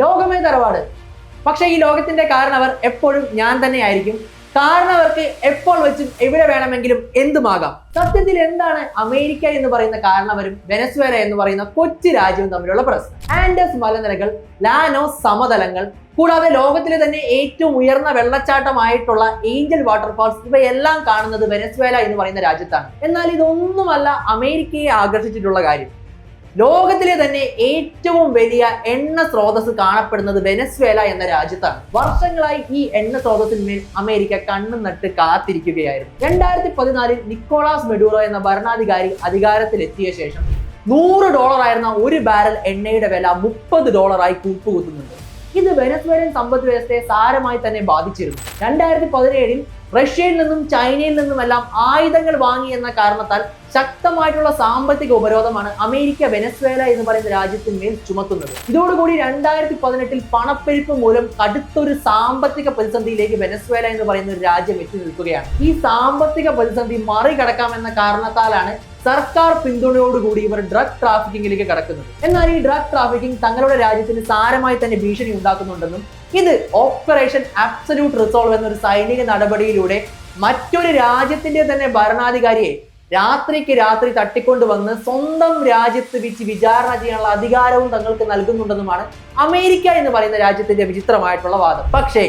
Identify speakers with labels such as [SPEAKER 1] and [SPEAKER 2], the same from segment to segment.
[SPEAKER 1] ലോകമേ തറവാട്. പക്ഷെ ഈ ലോകത്തിന്റെ കാരണവർ എപ്പോഴും ഞാൻ തന്നെ ആയിരിക്കും. കാരണവർക്ക് എപ്പോൾ വെച്ചും എവിടെ വേണമെങ്കിലും എന്തുമാകാം. സത്യത്തിൽ എന്താണ് അമേരിക്ക എന്ന് പറയുന്ന കാരണവരും വെനസ്വേല എന്ന് പറയുന്ന കൊച്ചു രാജ്യവും തമ്മിലുള്ള പ്രശ്നം? ആൻഡസ് മലനിരകൾ, ലാനോസ് സമതലങ്ങൾ, കൂടാതെ ലോകത്തിലെ തന്നെ ഏറ്റവും ഉയർന്ന വെള്ളച്ചാട്ടമായിട്ടുള്ള ഏഞ്ചൽ വാട്ടർഫാൾസ്, ഇവയെല്ലാം കാണുന്നത് വെനസ്വേല എന്ന് പറയുന്ന രാജ്യത്താണ്. എന്നാൽ ഇതൊന്നുമല്ല അമേരിക്കയെ ആകർഷിച്ചിട്ടുള്ള കാര്യം. ലോകത്തിലെ തന്നെ ഏറ്റവും വലിയ എണ്ണ സ്രോതസ് കാണപ്പെടുന്നത് വെനസ്വേല എന്ന രാജ്യത്താണ്. വർഷങ്ങളായി ഈ എണ്ണ സ്രോതസ്സിന്മേൽ അമേരിക്ക കണ്ണും നട്ട് കാത്തിരിക്കുകയായിരുന്നു. 2014 നിക്കോളാസ് മെഡൂറോ എന്ന ഭരണാധികാരി അധികാരത്തിലെത്തിയ ശേഷം $100 ആയിരുന്ന ഒരു ബാരൽ എണ്ണയുടെ വില $30 കൂപ്പുകുത്തുന്നുണ്ട്. ഇത് വെനസ്വേലൻ സമ്പദ് വ്യവസ്ഥയെ സാരമായി തന്നെ ബാധിച്ചിരുന്നു. 2017 റഷ്യയിൽ നിന്നും ചൈനയിൽ നിന്നുമെല്ലാം ആയുധങ്ങൾ വാങ്ങി എന്ന കാരണത്താൽ ശക്തമായിട്ടുള്ള സാമ്പത്തിക ഉപരോധമാണ് അമേരിക്ക വെനസ്വേല എന്ന് പറയുന്ന രാജ്യത്തിന്മേൽ ചുമത്തുന്നത്. ഇതോടുകൂടി 2018 പണപ്പെരുപ്പ് മൂലം കടുത്തൊരു സാമ്പത്തിക പ്രതിസന്ധിയിലേക്ക് വെനസ്വേല എന്ന് പറയുന്ന ഒരു രാജ്യം എത്തി നിൽക്കുകയാണ്. ഈ സാമ്പത്തിക പ്രതിസന്ധി മറികടക്കാമെന്ന കാരണത്താലാണ് സർക്കാർ പിന്തുണയോടുകൂടി ഇവർ ഡ്രഗ് ട്രാഫിക്കിംഗിലേക്ക് കടക്കുന്നത്. എന്നാൽ ഈ ഡ്രഗ് ട്രാഫിക്കിംഗ് തങ്ങളുടെ രാജ്യത്തിന് സാരമായി തന്നെ ഭീഷണി ഉണ്ടാക്കുന്നുണ്ടെന്നും ഇത് ഓപ്പറേഷൻ അബ്സല്യൂട്ട് റിസോൾവ് എന്നൊരു സൈനിക നടപടിയിലൂടെ മറ്റൊരു രാജ്യത്തിന്റെ തന്നെ ഭരണാധികാരിയെ രാത്രിക്ക് രാത്രി തട്ടിക്കൊണ്ടുവന്ന് സ്വന്തം രാജ്യത്ത് വെച്ച് വിചാരണ ചെയ്യാനുള്ള അധികാരവും തങ്ങൾക്ക് നൽകുന്നുണ്ടെന്നുമാണ് അമേരിക്ക എന്ന് പറയുന്ന രാജ്യത്തിന്റെ വിചിത്രമായിട്ടുള്ള വാദം. പക്ഷേ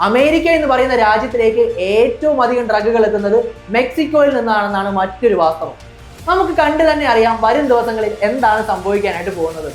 [SPEAKER 1] അമേരിക്ക എന്ന് പറയുന്ന രാജ്യത്തിലേക്ക് ഏറ്റവും അധികം ഡ്രഗുകൾ എത്തുന്നത് മെക്സിക്കോയിൽ നിന്നാണെന്നാണ് മറ്റൊരു വാസ്തവം. നമുക്ക് കണ്ടു തന്നെ അറിയാം വരും ദിവസങ്ങളിൽ എന്താണ് സംഭവിക്കാനായിട്ട് പോകുന്നത്.